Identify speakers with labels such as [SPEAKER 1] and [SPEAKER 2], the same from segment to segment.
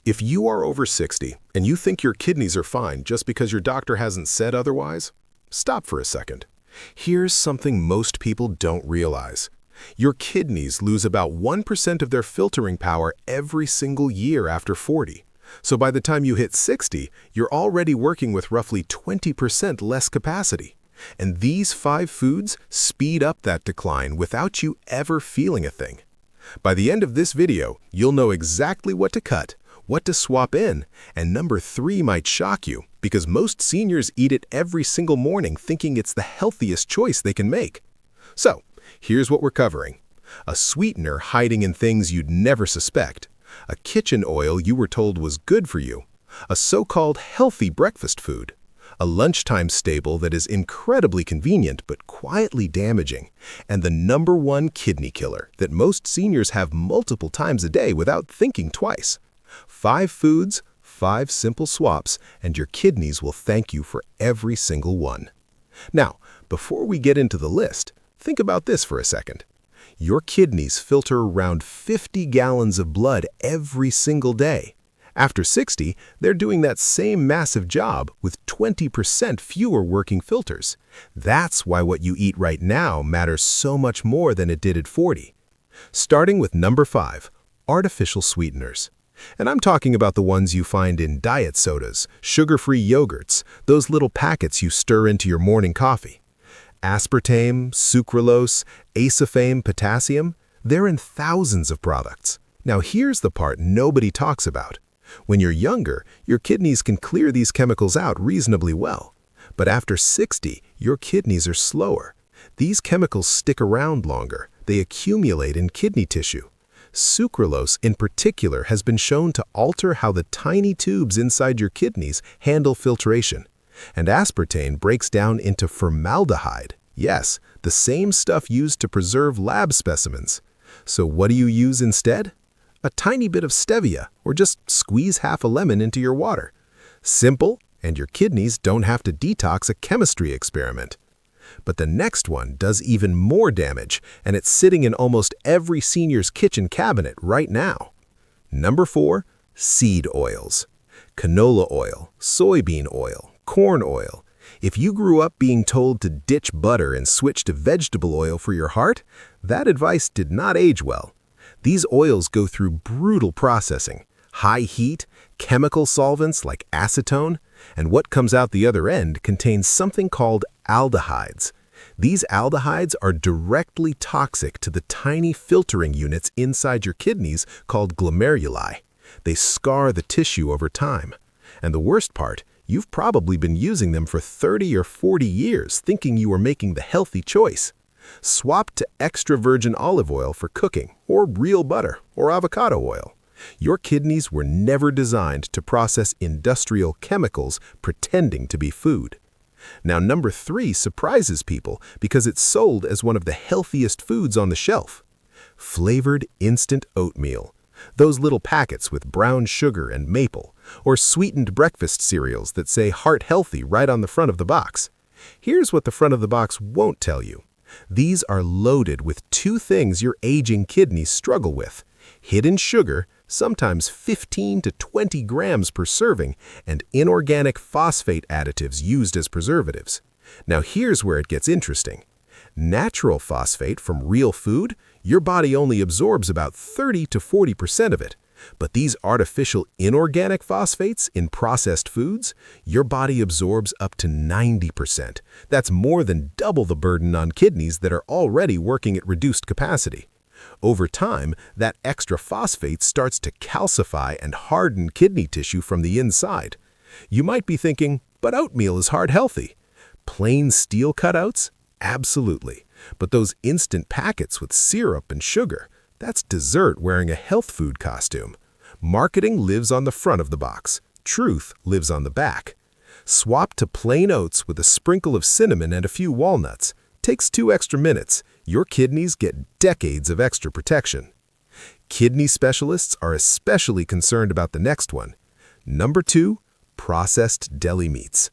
[SPEAKER 1] If you are over 60 and you think your kidneys are fine just because your doctor hasn't said otherwise, stop for a second. Here's something most people don't realize. Your kidneys lose about 1% of their filtering power every single year after 40. So by the time you hit 60, you're already working with roughly 20% less capacity. And these 5 foods speed up that decline without you ever feeling a thing. By the end of this video, you'll know exactly what to cut, what to swap in, and number 3 might shock you because most seniors eat it every single morning thinking it's the healthiest choice they can make. So, here's what we're covering. A sweetener hiding in things you'd never suspect. A kitchen oil you were told was good for you. A so-called healthy breakfast food. A lunchtime staple that is incredibly convenient but quietly damaging. And the number 1 kidney killer that most seniors have multiple times a day without thinking twice. 5 foods, 5 simple swaps, and your kidneys will thank you for every single one. Now, before we get into the list, think about this for a second. Your kidneys filter around 50 gallons of blood every single day. After 60, they're doing that same massive job with 20% fewer working filters. That's why what you eat right now matters so much more than it did at 40. Starting with number 5, artificial sweeteners. And I'm talking about the ones you find in diet sodas, sugar-free yogurts, those little packets you stir into your morning coffee. Aspartame, sucralose, acephame, potassium, they're in thousands of products. Now here's the part nobody talks about. When you're younger, your kidneys can clear these chemicals out reasonably well. But after 60, your kidneys are slower. These chemicals stick around longer. They accumulate in kidney tissue. Sucralose, in particular, has been shown to alter how the tiny tubes inside your kidneys handle filtration. And aspartame breaks down into formaldehyde. Yes, the same stuff used to preserve lab specimens. So what do you use instead? A tiny bit of stevia, or just squeeze half a lemon into your water. Simple, and your kidneys don't have to detox a chemistry experiment. But the next one does even more damage, and it's sitting in almost every senior's kitchen cabinet right now. Number 4, seed oils. Canola oil, soybean oil, corn oil. If you grew up being told to ditch butter and switch to vegetable oil for your heart, that advice did not age well. These oils go through brutal processing, high heat, chemical solvents like acetone, and what comes out the other end contains something called aldehydes. These aldehydes are directly toxic to the tiny filtering units inside your kidneys called glomeruli. They scar the tissue over time. And the worst part, you've probably been using them for 30 or 40 years thinking you were making the healthy choice. Swap to extra virgin olive oil for cooking, or real butter, or avocado oil. Your kidneys were never designed to process industrial chemicals pretending to be food. Now, number 3 surprises people because it's sold as one of the healthiest foods on the shelf. Flavored instant oatmeal. Those little packets with brown sugar and maple, or sweetened breakfast cereals that say heart healthy right on the front of the box. Here's what the front of the box won't tell you. These are loaded with 2 things your aging kidneys struggle with: hidden sugar, sometimes 15 to 20 grams per serving, and inorganic phosphate additives used as preservatives. Now here's where it gets interesting. Natural phosphate from real food, your body only absorbs about 30 to 40% of it. But these artificial inorganic phosphates in processed foods, your body absorbs up to 90%. That's more than double the burden on kidneys that are already working at reduced capacity. Over time, that extra phosphate starts to calcify and harden kidney tissue from the inside. You might be thinking, but oatmeal is heart healthy. Plain steel cutouts? Absolutely. But those instant packets with syrup and sugar, that's dessert wearing a health food costume. Marketing lives on the front of the box. Truth lives on the back. Swap to plain oats with a sprinkle of cinnamon and a few walnuts. Takes 2 extra minutes. Your kidneys get decades of extra protection. Kidney specialists are especially concerned about the next one. Number 2, processed deli meats.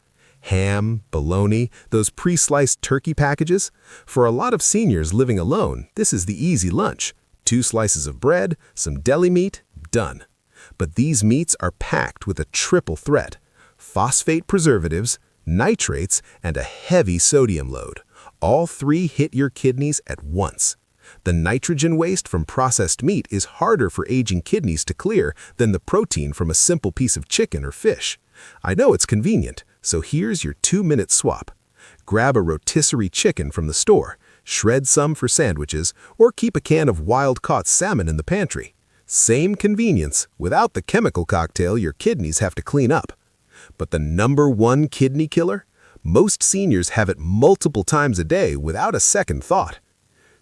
[SPEAKER 1] Ham, bologna, those pre-sliced turkey packages. For a lot of seniors living alone, this is the easy lunch. 2 slices of bread, some deli meat, done. But these meats are packed with a triple threat: phosphate preservatives, nitrates, and a heavy sodium load. All three hit your kidneys at once. The nitrogen waste from processed meat is harder for aging kidneys to clear than the protein from a simple piece of chicken or fish. I know it's convenient, so here's your 2-minute swap. Grab a rotisserie chicken from the store, shred some for sandwiches, or keep a can of wild-caught salmon in the pantry. Same convenience, without the chemical cocktail your kidneys have to clean up. But the #1 kidney killer? Most seniors have it multiple times a day without a second thought.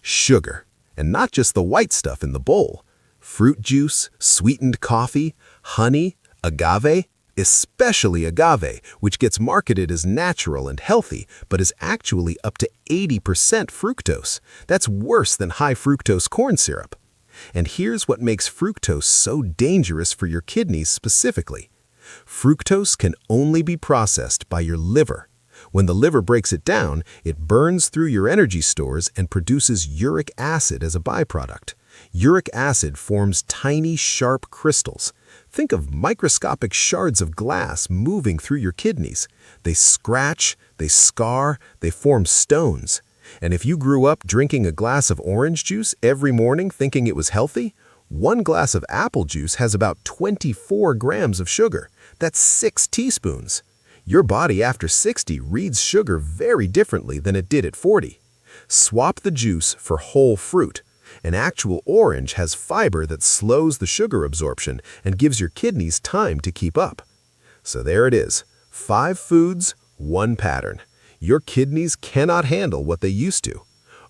[SPEAKER 1] Sugar, and not just the white stuff in the bowl. Fruit juice, sweetened coffee, honey, agave, especially agave, which gets marketed as natural and healthy, but is actually up to 80% fructose. That's worse than high fructose corn syrup. And here's what makes fructose so dangerous for your kidneys specifically. Fructose can only be processed by your liver. When the liver breaks it down, it burns through your energy stores and produces uric acid as a byproduct. Uric acid forms tiny, sharp crystals. Think of microscopic shards of glass moving through your kidneys. They scratch, they scar, they form stones. And if you grew up drinking a glass of orange juice every morning thinking it was healthy, one glass of apple juice has about 24 grams of sugar. That's 6 teaspoons. Your body after 60 reads sugar very differently than it did at 40. Swap the juice for whole fruit. An actual orange has fiber that slows the sugar absorption and gives your kidneys time to keep up. So there it is. 5 foods, 1 pattern. Your kidneys cannot handle what they used to.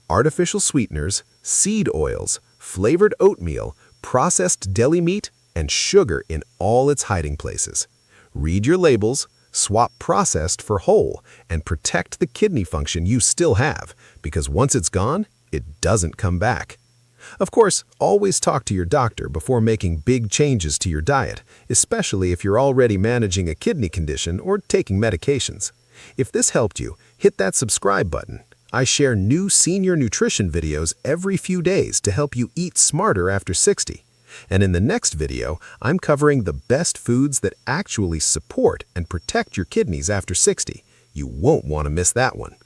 [SPEAKER 1] Artificial sweeteners, seed oils, flavored oatmeal, processed deli meat, and sugar in all its hiding places. Read your labels, swap processed for whole, and protect the kidney function you still have, because once it's gone, it doesn't come back. Of course, always talk to your doctor before making big changes to your diet, especially if you're already managing a kidney condition or taking medications. If this helped you, hit that subscribe button. I share new senior nutrition videos every few days to help you eat smarter after 60. And in the next video, I'm covering the best foods that actually support and protect your kidneys after 60. You won't want to miss that one.